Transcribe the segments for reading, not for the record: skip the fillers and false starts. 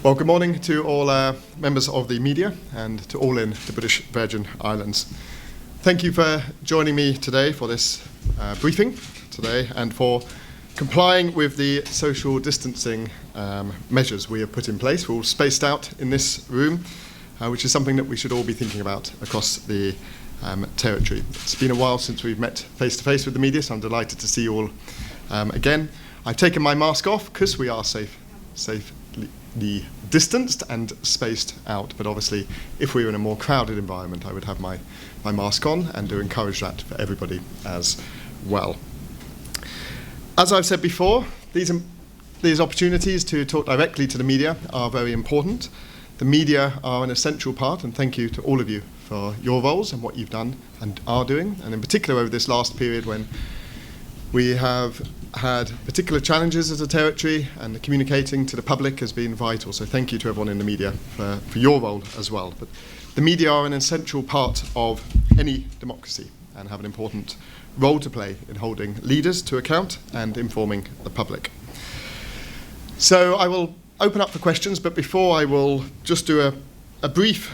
Well, good morning to all members of the media and to all in the British Virgin Islands. Thank you for joining me today for this briefing today and for complying with the social distancing measures we have put in place. We're all spaced out in this room, which is something that we should all be thinking about across the territory. It's been a while since we've met face-to-face with the media, so I'm delighted to see you all again. I've taken my mask off because we are safely distanced and spaced out, but obviously if we were in a more crowded environment I would have my mask on, and do encourage that for everybody as well. As I've said before, these opportunities to talk directly to the media are very important. The media are an essential part, and thank you to all of you for your roles and what you've done and are doing, and in particular over this last period when we have had particular challenges as a territory, and communicating to the public has been vital. So thank you to everyone in the media for your role as well. But the media are an essential part of any democracy and have an important role to play in holding leaders to account and informing the public. So I will open up for questions, but before I will just do a brief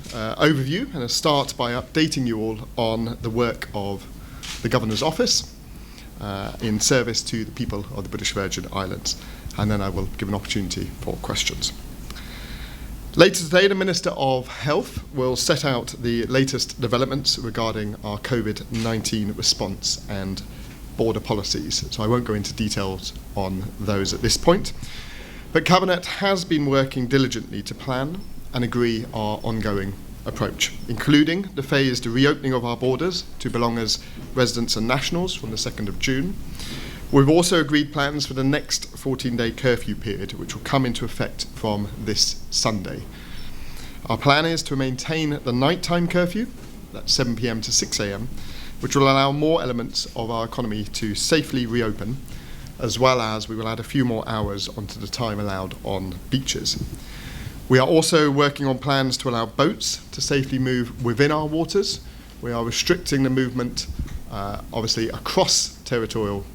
overview and a start by updating you all on the work of the Governor's Office in service to the people of the British Virgin Islands, and then I will give an opportunity for questions. Later today, the Minister of Health will set out the latest developments regarding our COVID-19 response and border policies, so I won't go into details on those at this point. But Cabinet has been working diligently to plan and agree our ongoing approach, including the phased reopening of our borders to belongers, residents and nationals from the 2nd of June. We've also agreed plans for the next 14-day curfew period, which will come into effect from this Sunday. Our plan is to maintain the nighttime curfew, that's 7 p.m. to 6 a.m, which will allow more elements of our economy to safely reopen, as well as we will add a few more hours onto the time allowed on beaches. We are also working on plans to allow boats to safely move within our waters. We are restricting the movement, obviously, across territorial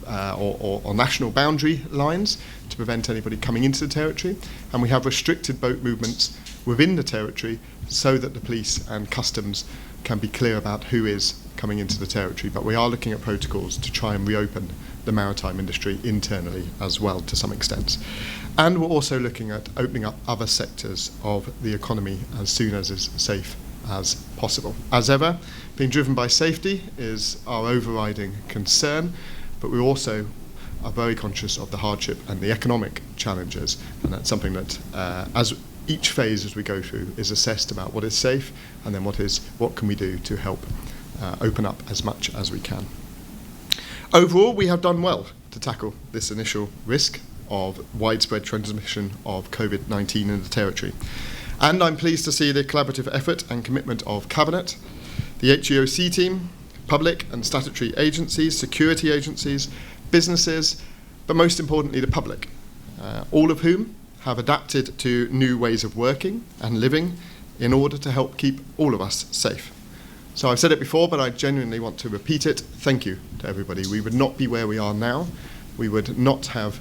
or national boundary lines to prevent anybody coming into the territory. And we have restricted boat movements within the territory so that the police and customs can be clear about who is coming into the territory. But we are looking at protocols to try and reopen the maritime industry internally as well to some extent. And we're also looking at opening up other sectors of the economy as soon as is safe as possible. As ever, being driven by safety is our overriding concern, but we also are very conscious of the hardship and the economic challenges, and that's something that as each phase as we go through is assessed about what is safe and then what can we do to help open up as much as we can. Overall, we have done well to tackle this initial risk of widespread transmission of COVID-19 in the territory. And I'm pleased to see the collaborative effort and commitment of Cabinet, the HEOC team, public and statutory agencies, security agencies, businesses, but most importantly the public, all of whom have adapted to new ways of working and living in order to help keep all of us safe. So I've said it before, but I genuinely want to repeat it. Thank you to everybody. We would not be where we are now. We would not have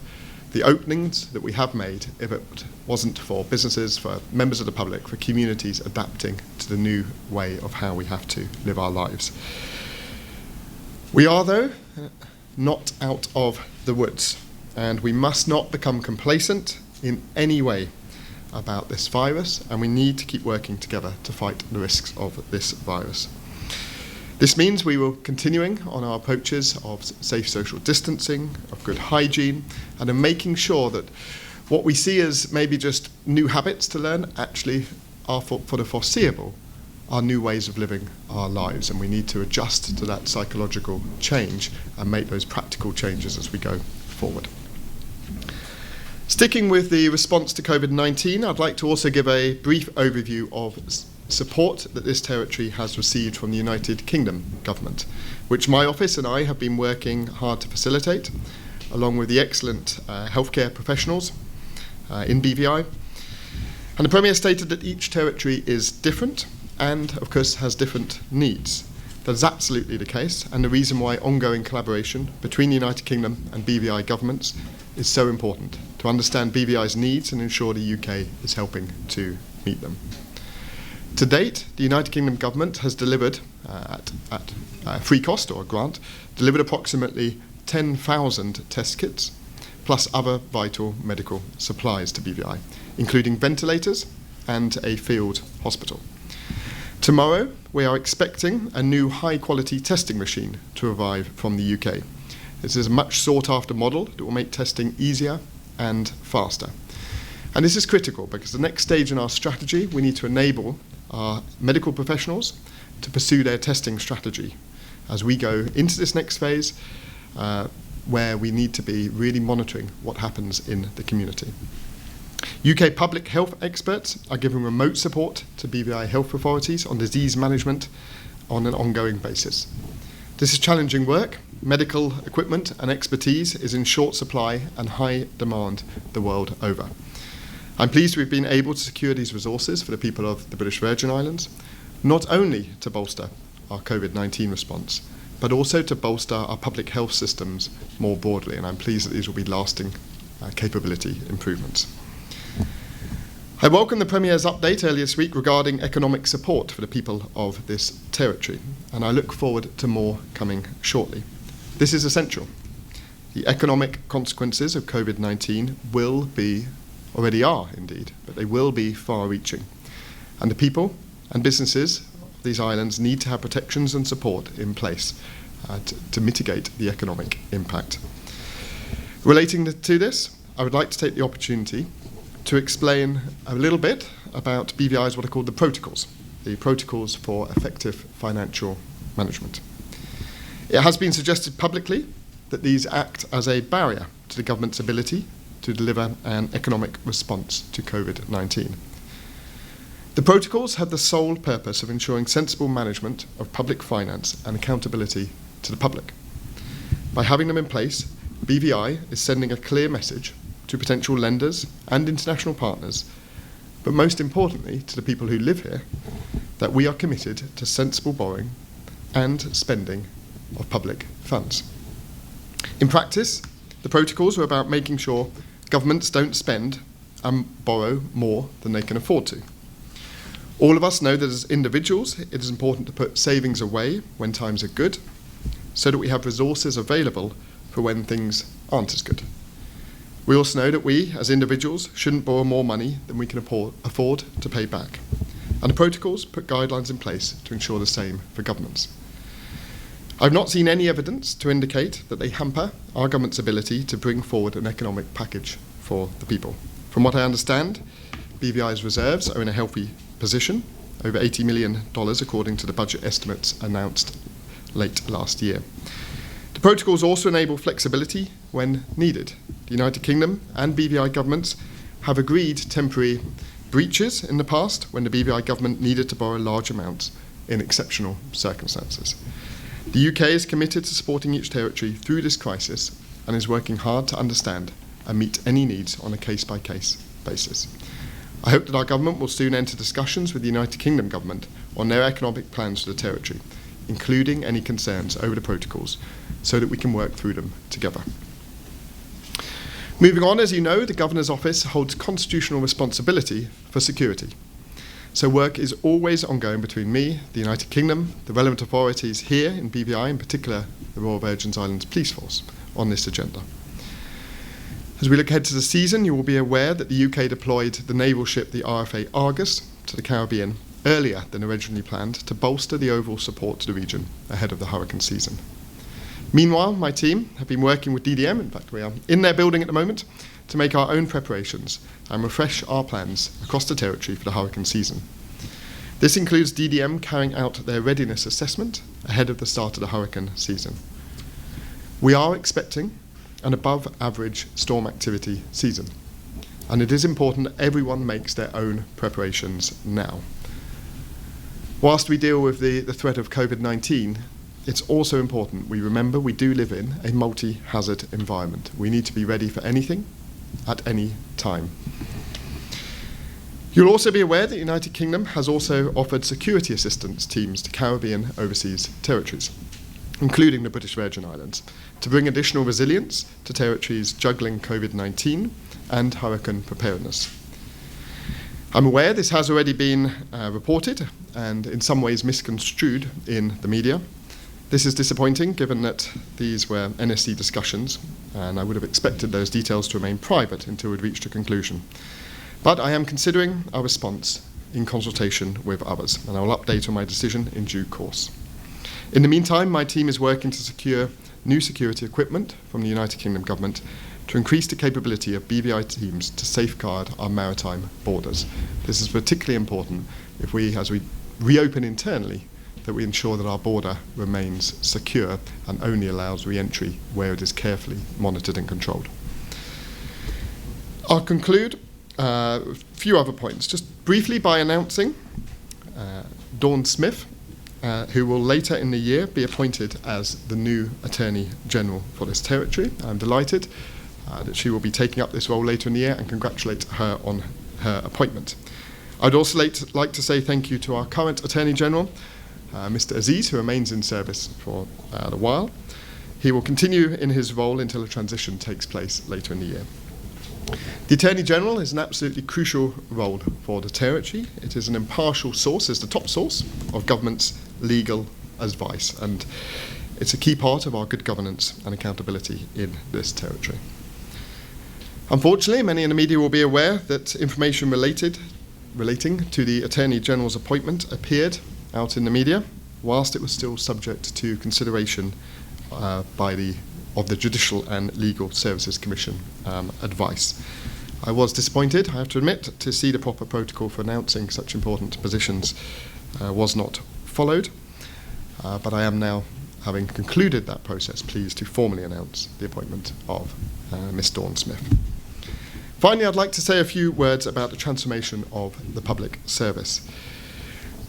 the openings that we have made if it wasn't for businesses, for members of the public, for communities adapting to the new way of how we have to live our lives. We are, though, not out of the woods, and we must not become complacent in any way about this virus, and we need to keep working together to fight the risks of this virus. This means we will continuing on our approaches of safe social distancing, of good hygiene, and in making sure that what we see as maybe just new habits to learn actually are for the foreseeable are new ways of living our lives, and we need to adjust to that psychological change and make those practical changes as we go forward. Sticking with the response to COVID-19, I'd like to also give a brief overview of support that this territory has received from the United Kingdom government, which my office and I have been working hard to facilitate, along with the excellent healthcare professionals in BVI. And the Premier stated that each territory is different and, of course, has different needs. That is absolutely the case, and the reason why ongoing collaboration between the United Kingdom and BVI governments is so important, to understand BVI's needs and ensure the UK is helping to meet them. To date, the United Kingdom government has delivered, at free cost or a grant, delivered approximately 10,000 test kits, plus other vital medical supplies to BVI, including ventilators and a field hospital. Tomorrow, we are expecting a new high-quality testing machine to arrive from the UK. This is a much sought-after model that will make testing easier and faster. And this is critical because the next stage in our strategy, we need to enable our medical professionals to pursue their testing strategy as we go into this next phase where we need to be really monitoring what happens in the community. UK public health experts are giving remote support to BVI health authorities on disease management on an ongoing basis. This is challenging work. Medical equipment and expertise is in short supply and high demand the world over. I'm pleased we've been able to secure these resources for the people of the British Virgin Islands, not only to bolster our COVID-19 response, but also to bolster our public health systems more broadly, and I'm pleased that these will be lasting capability improvements. I welcome the Premier's update earlier this week regarding economic support for the people of this territory, and I look forward to more coming shortly. This is essential. The economic consequences of COVID-19 will be, already are indeed, but they will be far-reaching. And the people and businesses of these islands need to have protections and support in place to mitigate the economic impact. Relating to this, I would like to take the opportunity to explain a little bit about BVI's what are called the protocols for effective financial management. It has been suggested publicly that these act as a barrier to the government's ability to deliver an economic response to COVID-19. The protocols have the sole purpose of ensuring sensible management of public finance and accountability to the public. By having them in place, BVI is sending a clear message to potential lenders and international partners, but most importantly to the people who live here, that we are committed to sensible borrowing and spending of public funds. In practice, the protocols are about making sure governments don't spend and borrow more than they can afford to. All of us know that as individuals, it is important to put savings away when times are good, so that we have resources available for when things aren't as good. We also know that we, as individuals, shouldn't borrow more money than we can afford to pay back. And the protocols put guidelines in place to ensure the same for governments. I've not seen any evidence to indicate that they hamper our government's ability to bring forward an economic package for the people. From what I understand, BVI's reserves are in a healthy position, over $80 million according to the budget estimates announced late last year. The protocols also enable flexibility when needed. The United Kingdom and BVI governments have agreed temporary breaches in the past when the BVI government needed to borrow large amounts in exceptional circumstances. The UK is committed to supporting each territory through this crisis and is working hard to understand and meet any needs on a case-by-case basis. I hope that our government will soon enter discussions with the United Kingdom government on their economic plans for the territory, including any concerns over the protocols, so that we can work through them together. Moving on, as you know, the Governor's Office holds constitutional responsibility for security. So work is always ongoing between me, the United Kingdom, the relevant authorities here in BVI, in particular the Royal Virgin Islands Police Force, on this agenda. As we look ahead to the season, you will be aware that the UK deployed the naval ship, the RFA Argus, to the Caribbean earlier than originally planned to bolster the overall support to the region ahead of the hurricane season. Meanwhile, my team have been working with DDM, in fact we are in their building at the moment, to make our own preparations and refresh our plans across the territory for the hurricane season. This includes DDM carrying out their Readiness Assessment ahead of the start of the hurricane season. We are expecting an above average storm activity season, and it is important that everyone makes their own preparations now. Whilst we deal with the threat of COVID-19, it's also important we remember we do live in a multi-hazard environment. We need to be ready for anything at any time. You'll also be aware that the United Kingdom has also offered security assistance teams to Caribbean overseas territories, including the British Virgin Islands, to bring additional resilience to territories juggling COVID-19 and hurricane preparedness. I'm aware this has already been reported and in some ways misconstrued in the media. This is disappointing given that these were NSC discussions and I would have expected those details to remain private until we'd reached a conclusion. But I am considering our response in consultation with others, and I will update on my decision in due course. In the meantime, my team is working to secure new security equipment from the United Kingdom government to increase the capability of BVI teams to safeguard our maritime borders. This is particularly important if as we reopen internally, that we ensure that our border remains secure and only allows re-entry where it is carefully monitored and controlled. I'll conclude a few other points, just briefly by announcing Dawn Smith, who will later in the year be appointed as the new Attorney General for this territory. I'm delighted that she will be taking up this role later in the year and congratulate her on her appointment. I'd also like to say thank you to our current Attorney General, Mr. Aziz, who remains in service for a while. He will continue in his role until a transition takes place later in the year. The Attorney General is an absolutely crucial role for the territory. It is an impartial source, is the top source of government's legal advice, and it's a key part of our good governance and accountability in this territory. Unfortunately, many in the media will be aware that information relating to the Attorney General's appointment appeared out in the media whilst it was still subject to consideration of the Judicial and Legal Services Commission advice. I was disappointed, I have to admit, to see the proper protocol for announcing such important positions was not followed, but I am now, having concluded that process, pleased to formally announce the appointment of Ms. Dawn Smith. Finally, I'd like to say a few words about the transformation of the public service.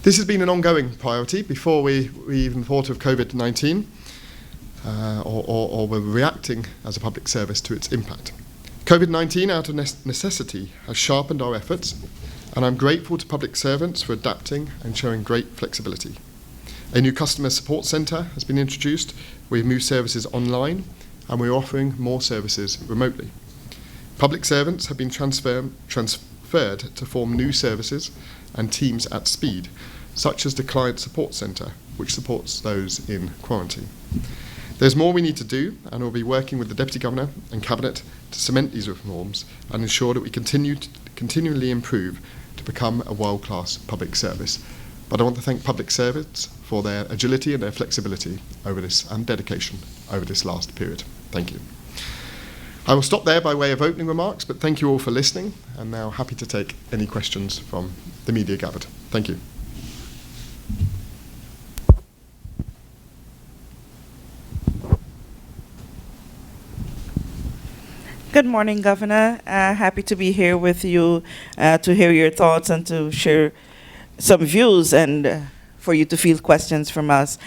This has been an ongoing priority before we even thought of COVID-19. Or we're reacting as a public service to its impact. COVID-19, out of necessity, has sharpened our efforts, and I'm grateful to public servants for adapting and showing great flexibility. A new customer support centre has been introduced. We've moved services online, and we're offering more services remotely. Public servants have been transferred to form new services and teams at speed, such as the Client Support Centre, which supports those in quarantine. There's more we need to do, and we'll be working with the Deputy Governor and Cabinet to cement these reforms and ensure that we continually improve to become a world-class public service. But I want to thank public servants for their agility and their flexibility over this and dedication over this last period. Thank you. I will stop there by way of opening remarks, but thank you all for listening, and now happy to take any questions from the media gathered. Thank you. Good morning, Governor. Happy to be here with you to hear your thoughts and to share some views and for you to field questions from us.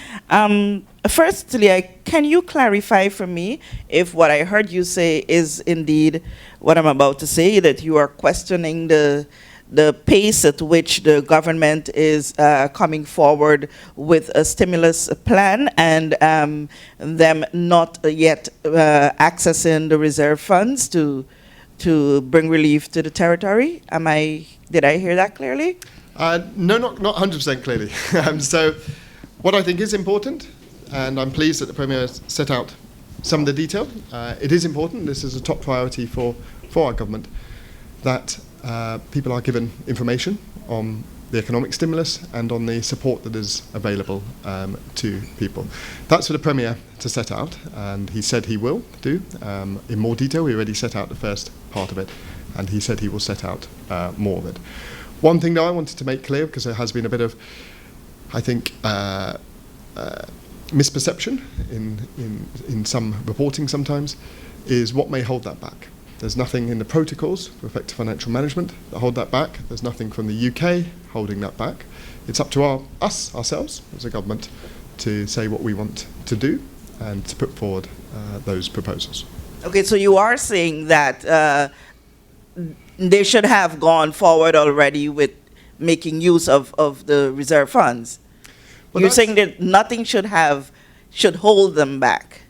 Firstly, can you clarify for me if what I heard you say is indeed what I'm about to say, that you are questioning the pace at which the government is coming forward with a stimulus plan and them not yet accessing the reserve funds to bring relief to the territory? Did I hear that clearly? No, not 100% clearly. So what I think is important, and I'm pleased that the Premier has set out some of the detail, it is important, this is a top priority for our government, that people are given information on the economic stimulus and on the support that is available to people. That's for the Premier to set out, and he said he will do in more detail. We already set out the first part of it, and he said he will set out more of it. One thing that I wanted to make clear, because there has been a bit of, I think, misperception in some reporting sometimes, is what may hold that back. There's nothing in the protocols for effective financial management that hold that back. There's nothing from the UK holding that back. It's up to ourselves as a government to say what we want to do and to put forward those proposals. Okay, so you are saying that they should have gone forward already with making use of the reserve funds. Well, You're that's- saying that nothing should hold them back,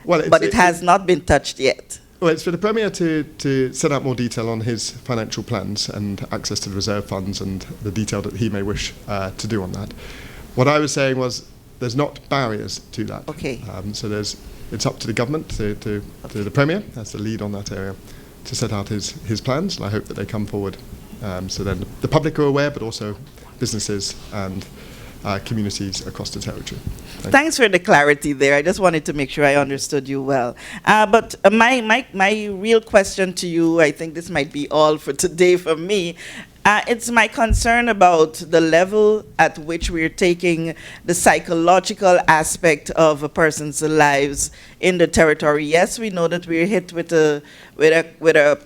Well, but it has not been touched yet. Well, it's for the Premier to set out more detail on his financial plans and access to the reserve funds and the detail that he may wish to do on that. What I was saying was there's not barriers to that. Okay. So it's up to the government, to the Premier, as the lead on that area, to set out his plans, and I hope that they come forward. So then the public are aware, but also businesses and communities across the territory. Thanks for the clarity there. I just wanted to make sure I understood you well. But my real question to you, I think this might be all for today for me. It's my concern about the level at which we're taking the psychological aspect of a person's lives in the territory. Yes, we know that we're hit with a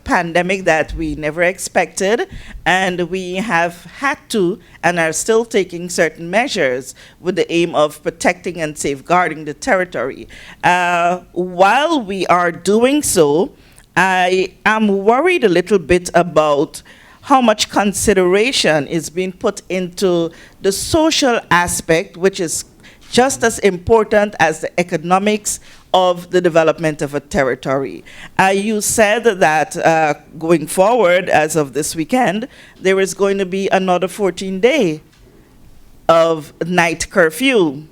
pandemic that we never expected, and we have had to and are still taking certain measures with the aim of protecting and safeguarding the territory. While we are doing so, I am worried a little bit about how much consideration is being put into the social aspect, which is just as important as the economics of the development of a territory. You said that going forward, as of this weekend, there is going to be another 14-day of night curfew,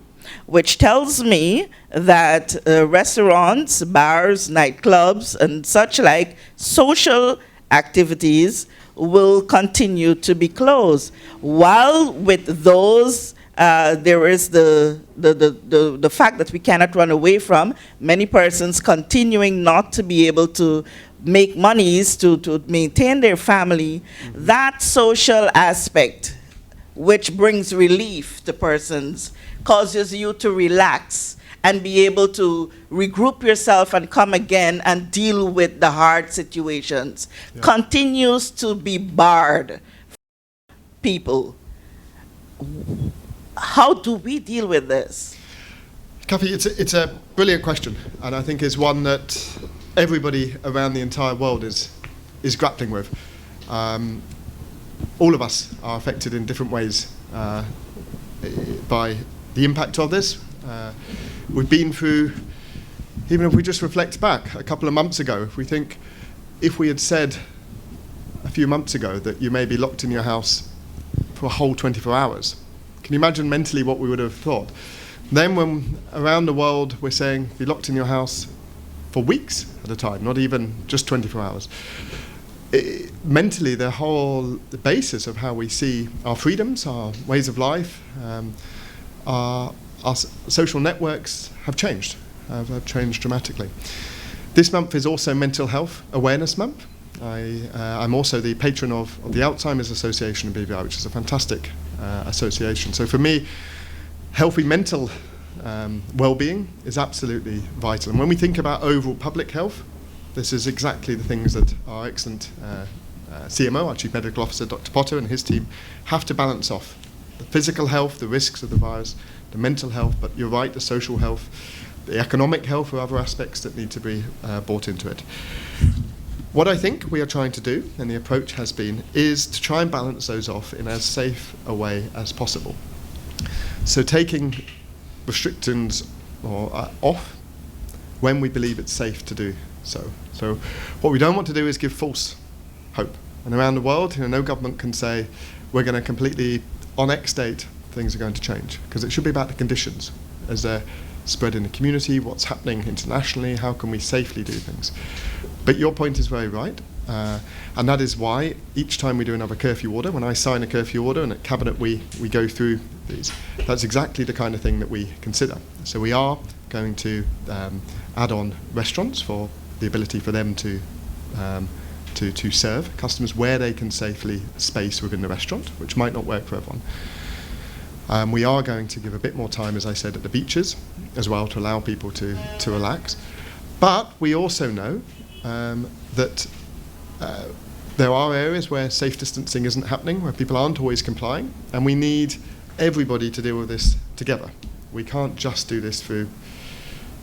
which tells me that restaurants, bars, nightclubs, and such like social activities will continue to be closed. While with those, there is the fact that we cannot run away from many persons continuing not to be able to make monies to maintain their family. That social aspect, which brings relief to persons, causes you to relax and be able to regroup yourself and come again and deal with the hard situations, continues to be barred for people. How do we deal with this? Kathy, it's a brilliant question, and I think it's one that everybody around the entire world is grappling with. All of us are affected in different ways by the impact of this. We've been through, even if we just reflect back a couple of months ago, if we had said a few months ago that you may be locked in your house for a whole 24 hours, can you imagine mentally what we would have thought? Then when around the world we're saying be locked in your house for weeks at a time, not even just 24 hours. Mentally, the basis of how we see our freedoms, our ways of life, our social networks have changed dramatically. This month is also Mental Health Awareness Month. I'm also the patron of the Alzheimer's Association in BVI, which is a fantastic association. So for me, healthy mental well-being is absolutely vital. And when we think about overall public health, this is exactly the things that our excellent CMO, our Chief Medical Officer, Dr. Potter, and his team have to balance off. The physical health, the risks of the virus, the mental health, but you're right, the social health, the economic health, or other aspects that need to be brought into it. What I think we are trying to do, and the approach has been, is to try and balance those off in as safe a way as possible. So taking restrictions off when we believe it's safe to do so. So what we don't want to do is give false hope. And around the world, no government can say, we're going to completely, on X date, things are going to change. Because it should be about the conditions as they're spread in the community, what's happening internationally, how can we safely do things. But your point is very right. And that is why each time we do another curfew order, when I sign a curfew order and at Cabinet we go through these, that's exactly the kind of thing that we consider. So we are going to add on restaurants for the ability for them to serve customers where they can safely space within the restaurant, which might not work for everyone. We are going to give a bit more time, as I said, at the beaches as well to allow people to relax. But we also know that there are areas where safe distancing isn't happening, where people aren't always complying, and we need everybody to deal with this together. We can't just do this through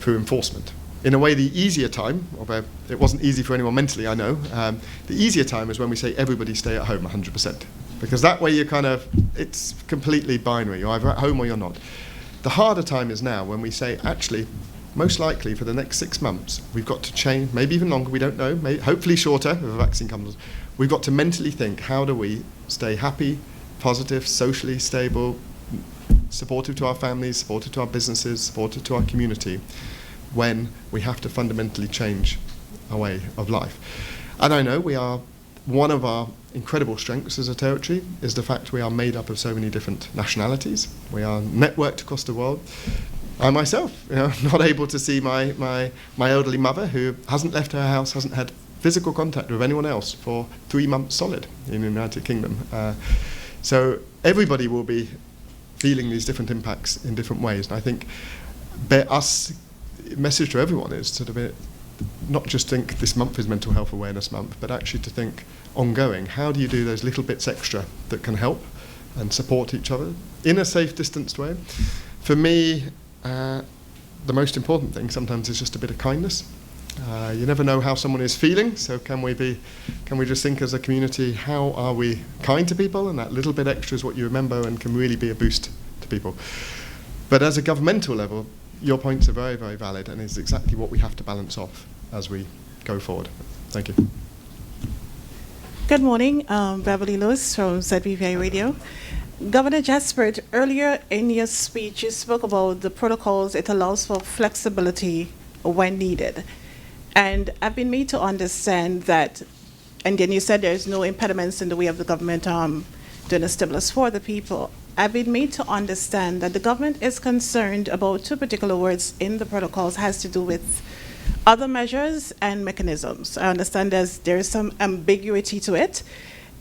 enforcement. in a way, the easier time, although it wasn't easy for anyone mentally, I know, the easier time is when we say everybody stay at home 100%. Because that way it's completely binary. You're either at home or you're not. The harder time is now when we say, actually, most likely for the next 6 months, we've got to change, maybe even longer, we don't know, hopefully shorter if a vaccine comes. We've got to mentally think, how do we stay happy, positive, socially stable, supportive to our families, supportive to our businesses, supportive to our community, when we have to fundamentally change our way of life. And I know one of our incredible strengths as a territory is the fact we are made up of so many different nationalities. We are networked across the world. I myself, not able to see my elderly mother, who hasn't left her house, hasn't had physical contact with anyone else for 3 months solid in the United Kingdom. So everybody will be feeling these different impacts in different ways. And I think message to everyone is to not just think this month is Mental Health Awareness Month, but actually to think ongoing, how do you do those little bits extra that can help and support each other in a safe, distanced way? For me, the most important thing sometimes is just a bit of kindness. You never know how someone is feeling, so can we just think as a community, how are we kind to people? And that little bit extra is what you remember and can really be a boost to people. But as a governmental level, your points are very, very valid, and is exactly what we have to balance off as we go forward. Thank you. Good morning, Beverly Lewis from ZBVI Radio. Governor Jaspert, earlier in your speech, you spoke about the protocols. It allows for flexibility when needed. And I've been made to understand that, and then you said there's no impediments in the way of the government doing a stimulus for the people. I've been made to understand that the government is concerned about 2 particular words in the protocols, has to do with other measures and mechanisms. I understand there is some ambiguity to it.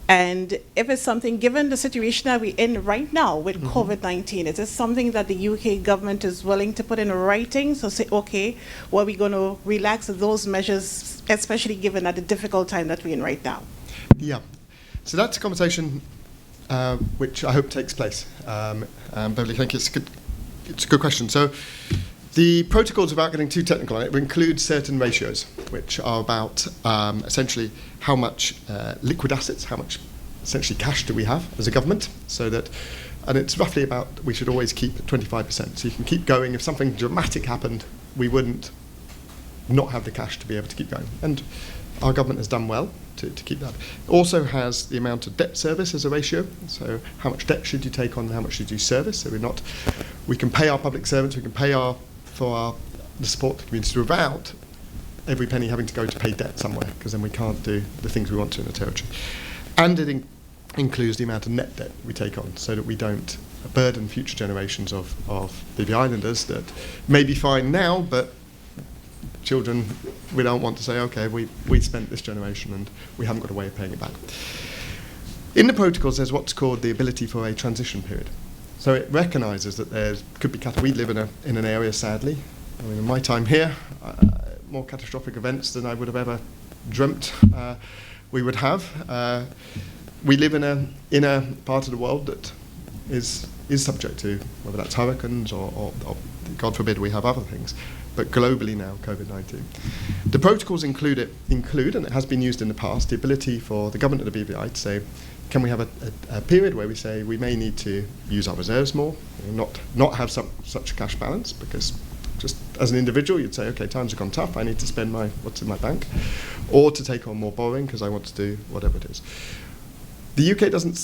And if it's something, given the situation that we're in right now with COVID-19, is it something that the UK government is willing to put in writing? So say, okay, well, we're going to relax those measures, especially given at the difficult time that we're in right now. Yeah. So that's a conversation which I hope takes place. Beverly, thank you. It's a good question. So the protocols, without getting too technical on it, include certain ratios, which are about essentially how much liquid assets, how much essentially cash do we have as a government, so that, and it's roughly about, we should always keep 25%. So you can keep going. If something dramatic happened, we wouldn't not have the cash to be able to keep going. And our government has done well to keep that. It also has the amount of debt service as a ratio. So how much debt should you take on and how much should you service? So we can pay our public servants, we can pay the support the community without every penny having to go to pay debt somewhere, because then we can't do the things we want to in the territory. And it includes the amount of net debt we take on, so that we don't burden future generations of BB Islanders that may be fine now, but children, we don't want to say, okay, we spent this generation and we haven't got a way of paying it back. In the protocols, there's what's called the ability for a transition period. So it recognises that there could be, we live in an area, sadly, I mean, in my time here, more catastrophic events than I would have ever dreamt we would have. We live in a part of the world that is subject to, whether that's hurricanes or God forbid we have other things, but globally now, COVID-19. The protocols include, and it has been used in the past, the ability for the government of the BVI to say, can we have a period where we say we may need to use our reserves more, not have such a cash balance, because just as an individual you'd say, okay, times have gone tough, I need to spend what's in my bank, or to take on more borrowing because I want to do whatever it is. The UK doesn't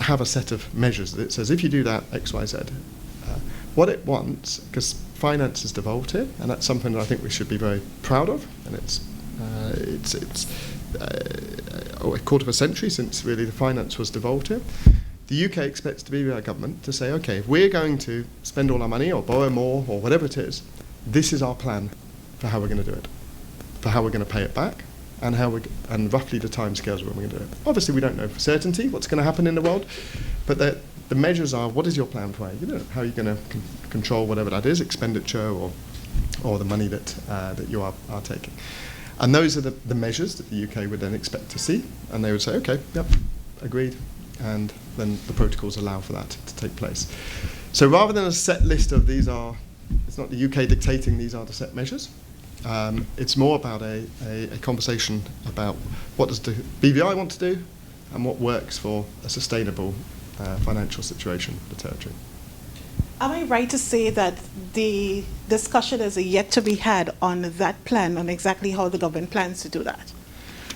have a set of measures that it says if you do that X, Y, Z. What it wants, because finance has devolved here, and that's something that I think we should be very proud of, and it's a quarter of a century since really the finance was devolved here. The UK expects the BVI government to say, okay, if we're going to spend all our money or borrow more or whatever it is, this is our plan for how we're going to do it, for how we're going to pay it back, and roughly the timescales when we're going to do it. Obviously, we don't know for certainty what's going to happen in the world, but the measures are, what is your plan for it? How are you going to control whatever that is, expenditure or the money that you are taking. And those are the measures that the UK would then expect to see, and they would say, okay, yep, agreed, and then the protocols allow for that to take place. So rather than a set list of these are it's not the UK dictating these are the set measures. It's more about a conversation about what does the BVI want to do and what works for a sustainable financial situation for the territory. Am I right to say that the discussion is yet to be had on that plan, on exactly how the government plans to do that?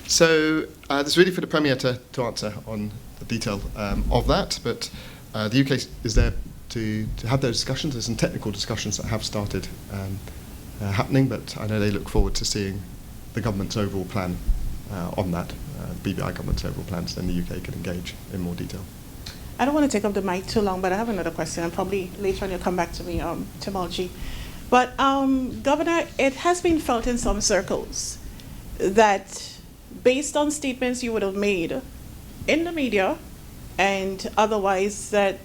So this is really for the Premier to answer on the detail of that, but the UK is there to have those discussions. There's some technical discussions that have started happening, but I know they look forward to seeing the government's overall plan on that, BVI government's overall plans, then the UK can engage in more detail. I don't want to take up the mic too long, but I have another question, and probably later on you'll come back to me, Timolji. But Governor, it has been felt in some circles that based on statements you would have made in the media and otherwise, that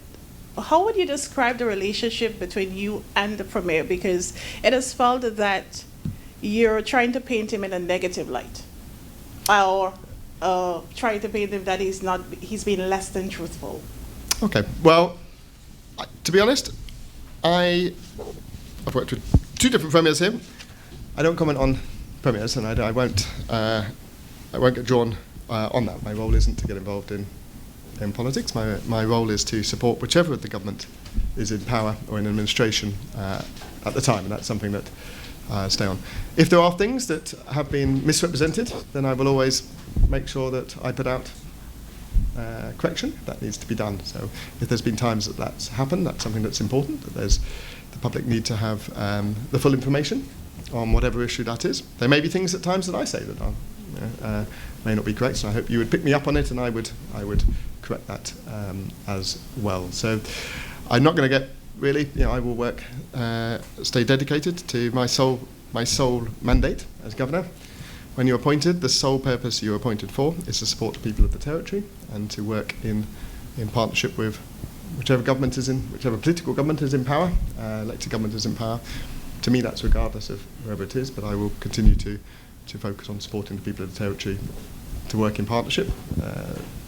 how would you describe the relationship between you and the Premier? Because it is felt that you're trying to paint him in a negative light, or trying to paint him that he's been less than truthful. Okay, well, to be honest, I've worked with 2 different premiers here. I don't comment on premiers, and I won't get drawn on that. My role isn't to get involved in politics. My role is to support whichever of the government is in power or in administration at the time, and that's something that I stay on. If there are things that have been misrepresented, then I will always make sure that I put out correction. That needs to be done. So if there's been times that that's happened, that's something that's important, that the public need to have the full information on whatever issue that is. There may be things at times that I say that are, may not be correct, so I hope you would pick me up on it, and I would correct that as well. So I'm not going to get really, I will work, stay dedicated to my sole mandate as governor. When you're appointed, the sole purpose you're appointed for is to support the people of the territory and to work in partnership with whichever political government is in power, elected government is in power. To me, that's regardless of whoever it is, but I will continue to focus on supporting the people of the territory to work in partnership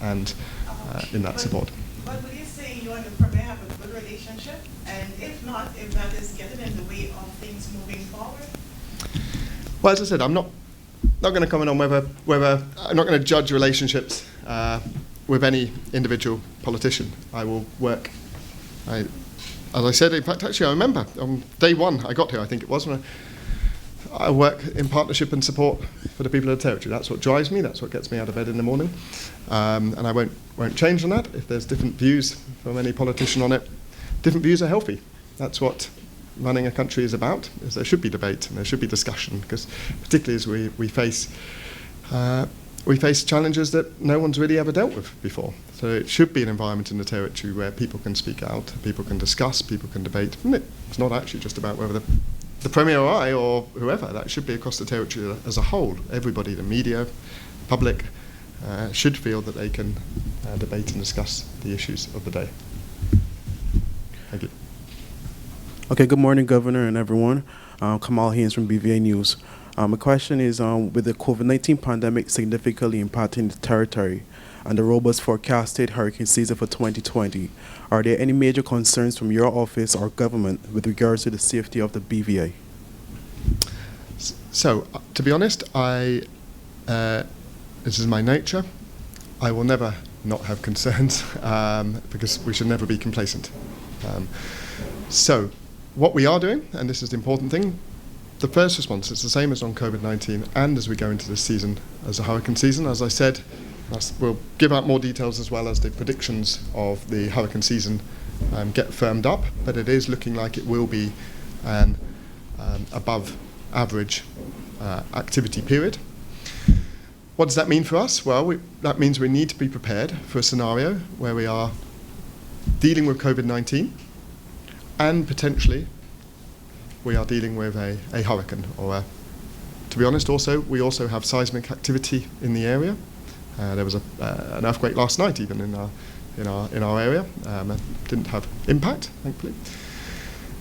and in that support. But would you say you and the Premier have a good relationship? And if not, if that is getting in the way of things moving forward? Well, as I said, I'm not going to comment on whether I'm not going to judge relationships with any individual politician. I will work. As I said, in fact, actually, I remember on day 1 I got here, I think it was, when I work in partnership and support for the people of the territory. That's what drives me. That's what gets me out of bed in the morning, and I won't change on that. If there's different views from any politician on it, different views are healthy. That's what running a country is about. Is there should be debate and there should be discussion, because particularly as we face challenges that no one's really ever dealt with before. So it should be an environment in the territory where people can speak out, people can discuss, people can debate. And it's not actually just about whether the Premier or I or whoever. That should be across the territory as a whole. Everybody, the media, public, should feel that they can debate and discuss the issues of the day. Thank you. Okay, good morning, Governor and everyone. Kamal Haynes from BVA News. My question is, with the COVID-19 pandemic significantly impacting the territory and the robust forecasted hurricane season for 2020, are there any major concerns from your office or government with regards to the safety of the BVA? So, to be honest, this is my nature. I will never not have concerns because we should never be complacent. So, what we are doing, and this is the important thing, the first response is the same as on COVID-19 and as we go into this season as a hurricane season. As I said, we'll give out more details as well as the predictions of the hurricane season get firmed up, but it is looking like it will be an above average activity period. What does that mean for us? Well, that means we need to be prepared for a scenario where we are dealing with COVID-19 and potentially we are dealing with a hurricane, or to be honest, we also have seismic activity in the area. There was an earthquake last night, even in our area. It didn't have impact, thankfully.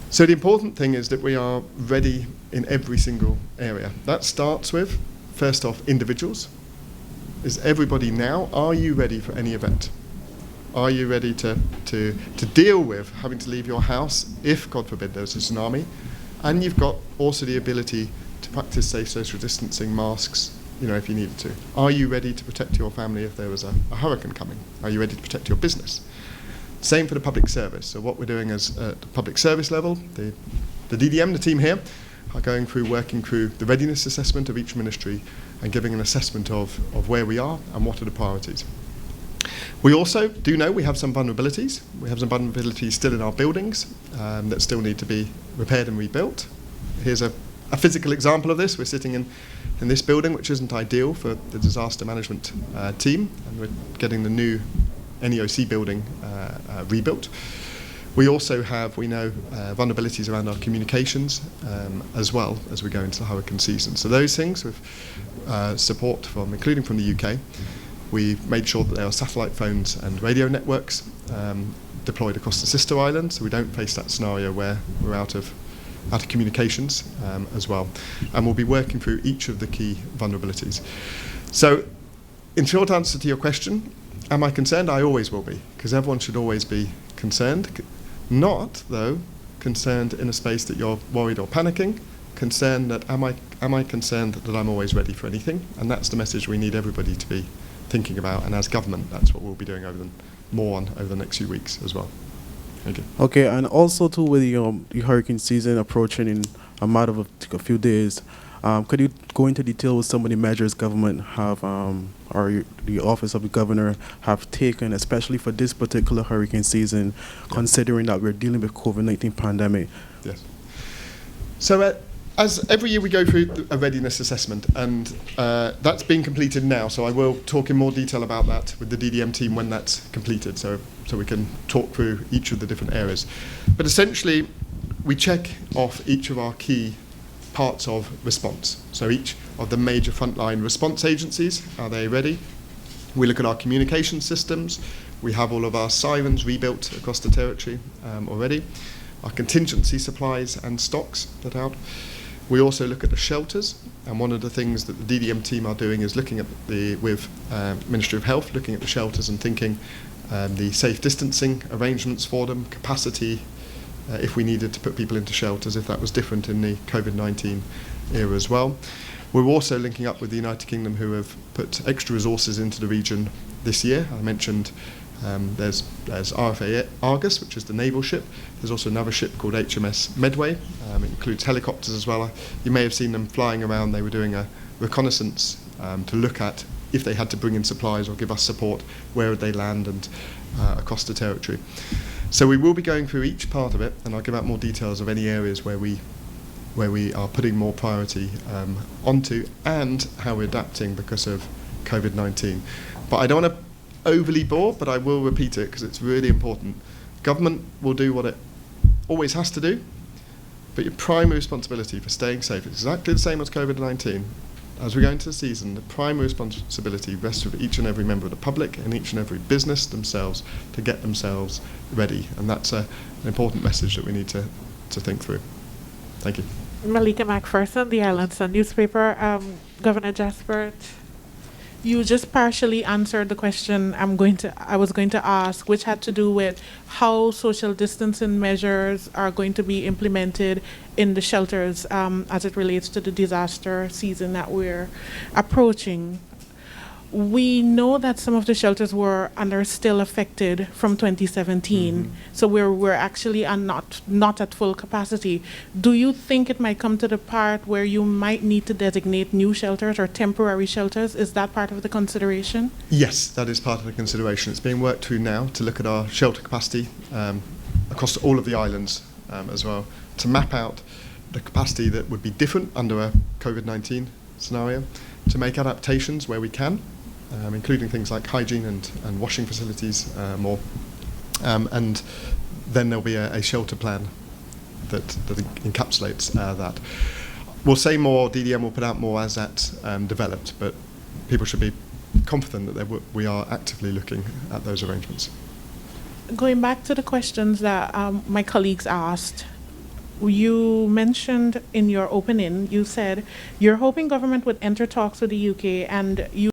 So the important thing is that we are ready in every single area. That starts with, first off, individuals. Is everybody now? Are you ready for any event? Are you ready to deal with having to leave your house if, God forbid, there's a tsunami? And you've got also the ability to practice safe social distancing, masks, if you needed to. Are you ready to protect your family if there was a hurricane coming? Are you ready to protect your business? Same for the public service. So what we're doing is at the public service level, the DDM, the team here, are working through the readiness assessment of each ministry and giving an assessment of where we are and what are the priorities. We also do know we have some vulnerabilities. We have some vulnerabilities still in our buildings that still need to be repaired and rebuilt. Here's a physical example of this. We're sitting in this building, which isn't ideal for the disaster management team, and we're getting the new NEOC building rebuilt. We also have, we know, vulnerabilities around our communications as well as we go into the hurricane season. So those things with support including from the UK, we've made sure that there are satellite phones and radio networks deployed across the sister islands, so we don't face that scenario where we're out of communications as well. And we'll be working through each of the key vulnerabilities. So, in short answer to your question, am I concerned? I always will be, because everyone should always be concerned. Not, though, concerned in a space that you're worried or panicking. Concerned that am I concerned that I'm always ready for anything? And that's the message we need everybody to be thinking about. And as government, that's what we'll be doing over the next few weeks as well. Thank you. Okay, and also too with the hurricane season approaching in a matter of a few days, could you go into detail with some of the measures government have, or the office of the governor have taken, especially for this particular hurricane season, considering that we're dealing with COVID-19 pandemic? Yes. So as every year we go through a readiness assessment, and that's being completed now, so I will talk in more detail about that with the DDM team when that's completed, so we can talk through each of the different areas. But essentially, we check off each of our key parts of response. So each of the major frontline response agencies, are they ready? We look at our communication systems. We have all of our sirens rebuilt across the territory already. Our contingency supplies and stocks put out. We also look at the shelters, and one of the things that the DDM team are doing is looking at with Ministry of Health, looking at the shelters and thinking the safe distancing arrangements for them, capacity, if we needed to put people into shelters, if that was different in the COVID-19 era as well. We're also linking up with the United Kingdom, who have put extra resources into the region this year. I mentioned there's RFA Argus, which is the naval ship. There's also another ship called HMS Medway. It includes helicopters as well. You may have seen them flying around. They were doing a reconnaissance to look at if they had to bring in supplies or give us support, where would they land and across the territory. So we will be going through each part of it, and I'll give out more details of any areas where we are putting more priority onto and how we're adapting because of COVID-19. But I don't want to overly bore, but I will repeat it because it's really important. Government will do what it always has to do, but your primary responsibility for staying safe is exactly the same as COVID-19. As we go into the season, the primary responsibility rests with each and every member of the public and each and every business themselves to get themselves ready. And that's an important message that we need to think through. Thank you. Malika McPherson, the Island Sun newspaper. Governor Jaspert, you just partially answered the question I was going to ask, which had to do with how social distancing measures are going to be implemented in the shelters as it relates to the disaster season that we're approaching. We know that some of the shelters were still affected from 2017, so we're actually not at full capacity. Do you think it might come to the part where you might need to designate new shelters or temporary shelters? Is that part of the consideration? Yes, that is part of the consideration. It's being worked through now to look at our shelter capacity across all of the islands as well, to map out the capacity that would be different under a COVID-19 scenario, to make adaptations where we can, including things like hygiene and washing facilities more. And then there'll be a shelter plan that encapsulates that. We'll say more, DDM will put out more as that's developed, but people should be confident that we are actively looking at those arrangements. Going back to the questions that my colleagues asked, you mentioned in your opening, you said you're hoping government would enter talks with the UK and you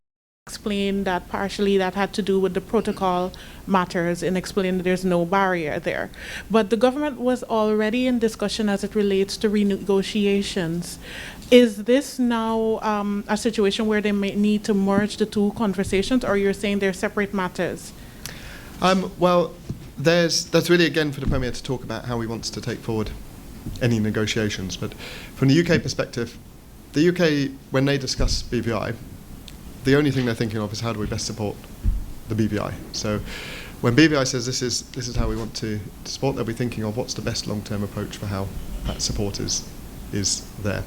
explained that partially that had to do with the protocol matters and explained that there's no barrier there. But the government was already in discussion as it relates to renegotiations. Is this now a situation where they may need to merge the two conversations, or you're saying they're separate matters? Well, that's really, again, for the Premier to talk about how he wants to take forward any negotiations. But from the UK perspective, the UK, when they discuss BVI, the only thing they're thinking of is how do we best support the BVI. So when BVI says this is how we want to support, they'll be thinking of what's the best long-term approach for how that support is there.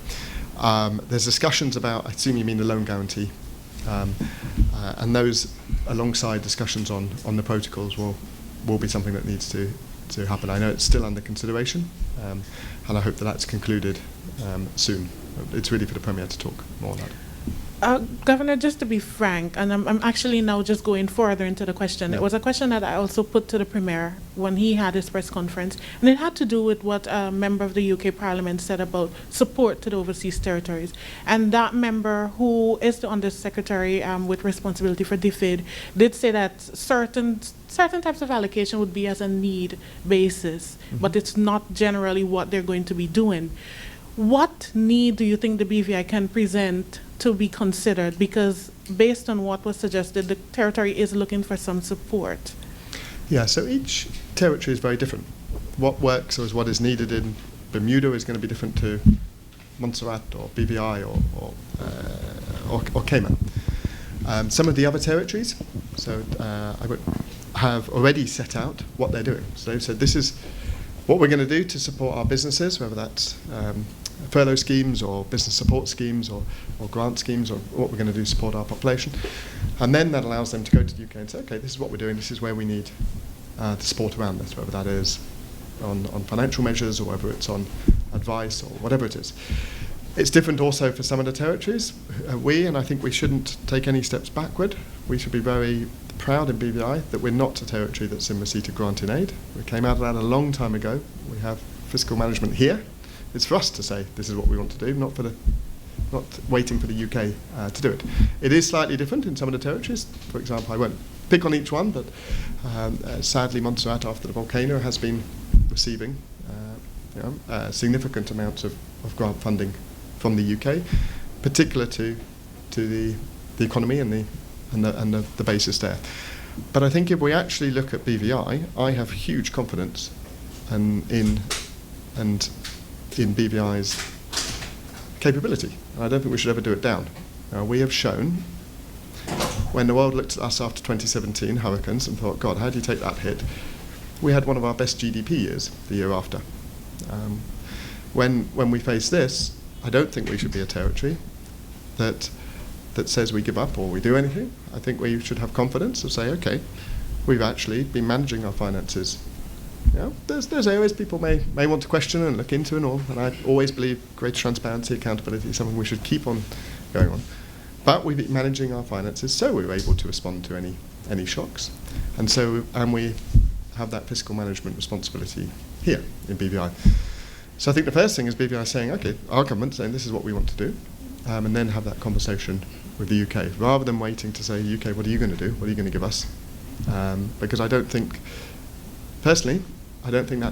There's discussions about, I assume you mean the loan guarantee, and those, alongside discussions on the protocols, will be something that needs to happen. I know it's still under consideration, and I hope that that's concluded soon. It's really for the Premier to talk more on that. Governor, just to be frank, and I'm actually now just going further into the question. Yeah. It was a question that I also put to the Premier when he had his press conference, and it had to do with what a member of the UK Parliament said about support to the overseas territories. And that member, who is the Undersecretary with responsibility for DFID, did say that certain types of allocation would be as a need basis, but it's not generally what they're going to be doing. What need do you think the BVI can present to be considered? Because based on what was suggested, the territory is looking for some support. Yeah, so each territory is very different. What works or is what is needed in Bermuda is going to be different to Montserrat or BVI or Cayman. Some of the other territories, I would have already set out what they're doing. So they've said this is what we're going to do to support our businesses, whether that's furlough schemes or business support schemes or grant schemes, or what we're going to do to support our population. And then that allows them to go to the UK and say, okay, this is what we're doing, this is where we need the support around this, whether that is on financial measures or whether it's on advice or whatever it is. It's different also for some of the territories. And I think we shouldn't take any steps backward. We should be very proud in BVI that we're not a territory that's in receipt of granting aid. We came out of that a long time ago. We have fiscal management here. It's for us to say this is what we want to do, not waiting for the UK to do it. It is slightly different in some of the territories. For example, I won't pick on each one, but sadly Montserrat, after the volcano, has been receiving significant amounts of grant funding from the UK, particular to the economy and the basis there. But I think if we actually look at BVI, I have huge confidence in BVI's capability. I don't think we should ever do it down. We have shown, when the world looked at us after 2017 hurricanes and thought, God, how do you take that hit? We had one of our best GDP years the year after. When we face this, I don't think we should be a territory that says we give up or we do anything. I think we should have confidence of say, okay, we've actually been managing our finances. There's areas people may want to question and look into and all, and I always believe greater transparency, accountability is something we should keep on going on. But we've been managing our finances so we were able to respond to any shocks. And we have that fiscal management responsibility here in BVI. So I think the first thing is BVI saying, okay, our government saying this is what we want to do, and then have that conversation with the UK, rather than waiting to say, UK, what are you going to do? What are you going to give us? Because I don't think, personally, I don't think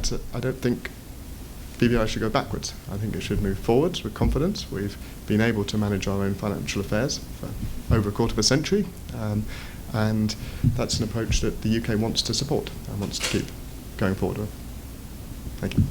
BVI should go backwards. I think it should move forwards with confidence. We've been able to manage our own financial affairs for over a quarter of a century, and that's an approach that the UK wants to support and wants to keep going forward with. Thank you.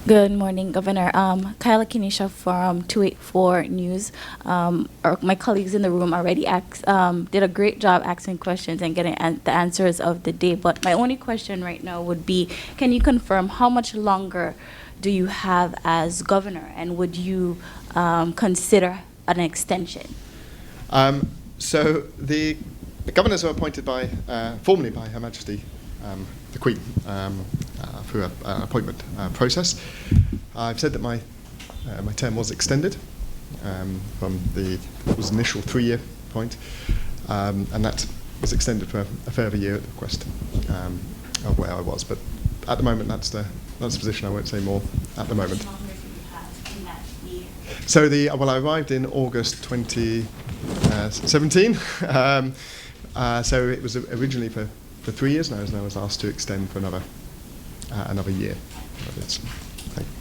Good morning, Governor. Kyla Kinesha from 284 News. My colleagues in the room already did a great job asking questions and getting the answers of the day. But my only question right now would be, can you confirm how much longer do you have as governor, and would you consider an extension? So the governors are appointed formally by Her Majesty the Queen through an appointment process. I've said that my term was extended from the initial 3-year point, and that was extended for a further year at the request of where I was. But at the moment, that's the position. I won't say more at the moment. How much longer do you have in that year? So I arrived in August 2017. 17. So it was originally for 3 years now, and I was asked to extend for another year. Thank you.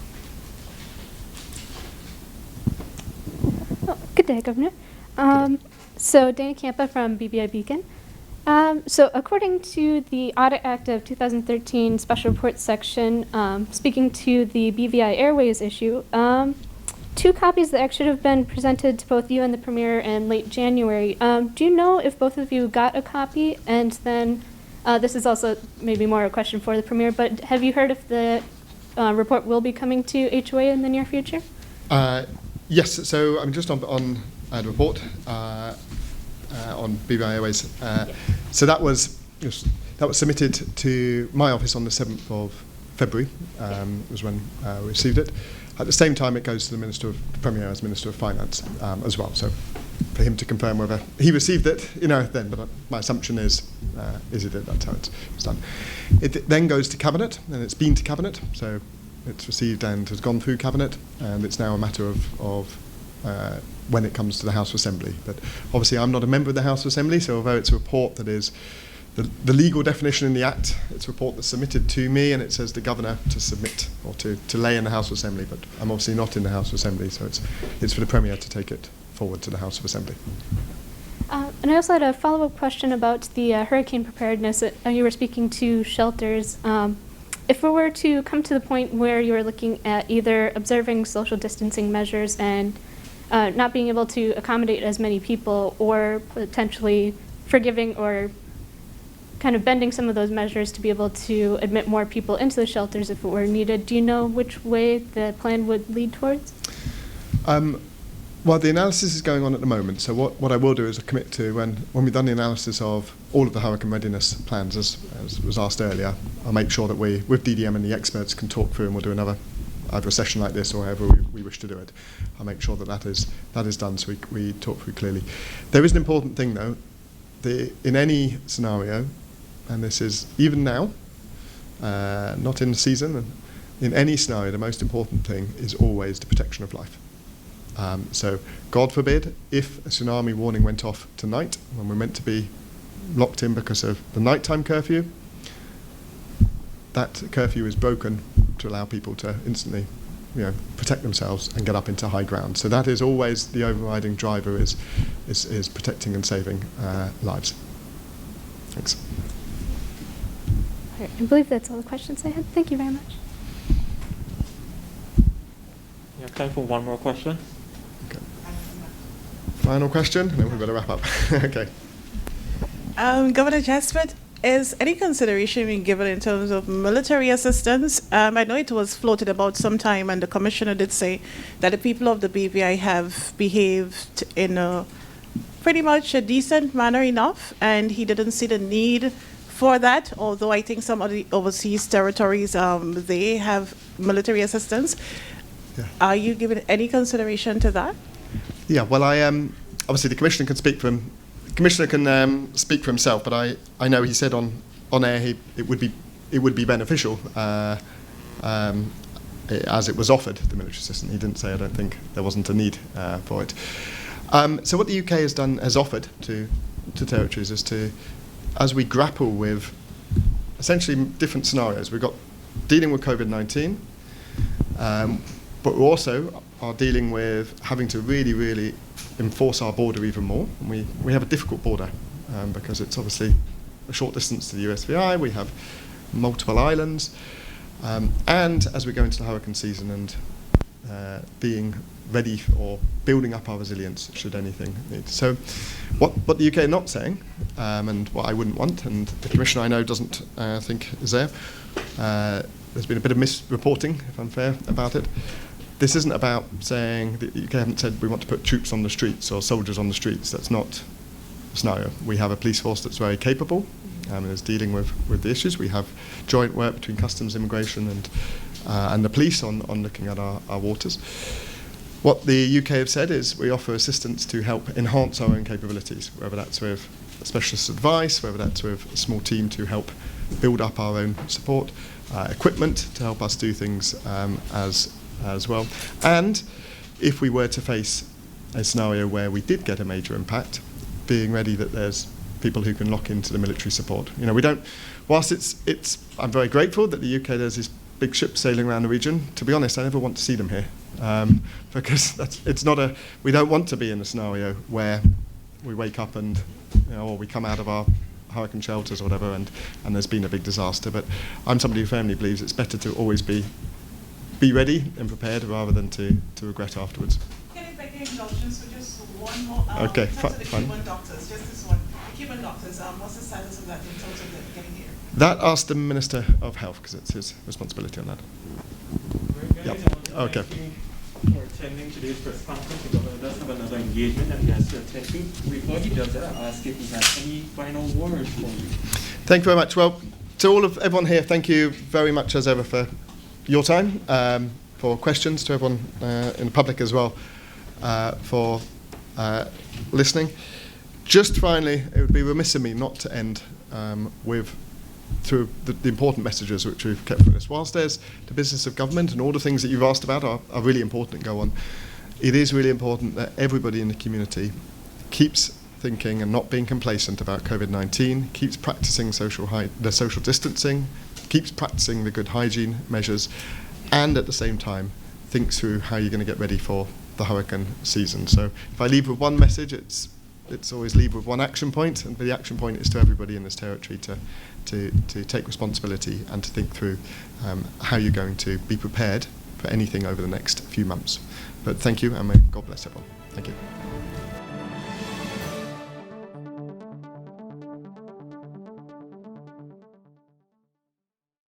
Oh, good day, Governor. So Dana Campa from BBI Beacon. So according to the Audit Act of 2013 Special Report section, speaking to the BVI Airways issue, 2 copies that should have been presented to both you and the Premier in late January. Do you know if both of you got a copy? And then this is also maybe more a question for the Premier, but have you heard if the report will be coming to HOA in the near future? Yes, so I'm just on the report on BVI Airways. So that was submitted to my office on the 7th of February, was when we received it. At the same time, it goes to the Premier as Minister of Finance as well. So for him to confirm whether he received it, then. But my assumption is he did. That's how it's done. It then goes to Cabinet, and it's been to Cabinet. So it's received and has gone through Cabinet, and it's now a matter of when it comes to the House of Assembly. But obviously, I'm not a member of the House of Assembly, so although it's a report that is the legal definition in the Act, it's a report that's submitted to me, and it says the Governor to submit or to lay in the House of Assembly, but I'm obviously not in the House of Assembly, so it's for the Premier to take it forward to the House of Assembly. And I also had a follow-up question about the hurricane preparedness. You were speaking to shelters. If we were to come to the point where you were looking at either observing social distancing measures and not being able to accommodate as many people, or potentially forgiving or kind of bending some of those measures to be able to admit more people into the shelters if it were needed, do you know which way the plan would lead towards? Well, the analysis is going on at the moment. So what I will do is commit to, when we've done the analysis of all of the hurricane readiness plans, as was asked earlier, I'll make sure that we, with DDM and the experts, can talk through, and we'll do either a session like this or however we wish to do it. I'll make sure that is done, so we talk through clearly. There is an important thing, though. In any scenario, and this is even now, not in the season, and in any scenario, the most important thing is always the protection of life. So, God forbid, if a tsunami warning went off tonight, when we're meant to be locked in because of the nighttime curfew, that curfew is broken to allow people to instantly, protect themselves and get up into high ground. So that is always the overriding driver, is protecting and saving lives. Thanks. All right, I believe that's all the questions I had. Thank you very much. You have time for one more question. Okay. Final question, and then we better wrap up. Okay. Governor Jaspert, is any consideration being given in terms of military assistance? I know it was floated about some time, and the Commissioner did say that the people of the BVI have behaved in a pretty much a decent manner enough, and he didn't see the need for that, although I think some of the overseas territories, they have military assistance. Yeah. Are you giving any consideration to that? Yeah, well, obviously the Commissioner can speak for himself, but I know he said on air it would be beneficial as it was offered, the military assistance. He didn't say, I don't think there wasn't a need for it. So what the UK has offered to territories is to, as we grapple with essentially different scenarios, we've got dealing with COVID-19, but we also are dealing with having to really, really enforce our border even more. And we have a difficult border because it's obviously a short distance to the USVI, we have multiple islands, and as we go into the hurricane season and being ready or building up our resilience should anything need. So what the UK are not saying, and what I wouldn't want, and the Commissioner I know doesn't think is there, there's been a bit of misreporting, if I'm fair, about it. This isn't about saying, the UK haven't said we want to put troops on the streets or soldiers on the streets. That's not the scenario. We have a police force that's very capable and is dealing with the issues. We have joint work between customs, immigration and the police on looking at our waters. What the UK have said is we offer assistance to help enhance our own capabilities, whether that's with specialist advice, whether that's with a small team to help build up our own support, equipment to help us do things as well. And if we were to face a scenario where we did get a major impact, being ready that there's people who can lock into the military support. You know, we don't, whilst I'm very grateful that the UK, there's these big ships sailing around the region. To be honest, I never want to see them here, because we don't want to be in a scenario where we wake up and, you know, or we come out of our hurricane shelters or whatever, and there's been a big disaster. But I'm somebody who firmly believes it's better to always be ready and prepared rather than to regret afterwards. Can I beg your indulgence for just one more? Okay, in terms of the fine. Cuban doctors, just this one. The Cuban doctors, what's the status of that in terms of them getting here? That asked the Minister of Health, because it's his responsibility on that. Yep. Okay. Thank you for attending today's press conference. The governor does have another engagement that he has to attend to. Before he does that, I'll ask if he has any final words for you. Thank you very much. Well, to everyone here, thank you very much as ever for your time, for questions, to everyone in the public as well, for listening. Just finally, it would be remiss of me not to end through the important messages which we've kept from this. Whilst there's the business of government and all the things that you've asked about are really important and go on, it is really important that everybody in the community keeps thinking and not being complacent about COVID-19, keeps practicing the social distancing, keeps practicing the good hygiene measures, and at the same time thinks through how you're going to get ready for the hurricane season. So if I leave with one message, it's always leave with one action point, and the action point is to everybody in this territory to take responsibility and to think through how you're going to be prepared for anything over the next few months. But thank you, and may God bless everyone. Thank you.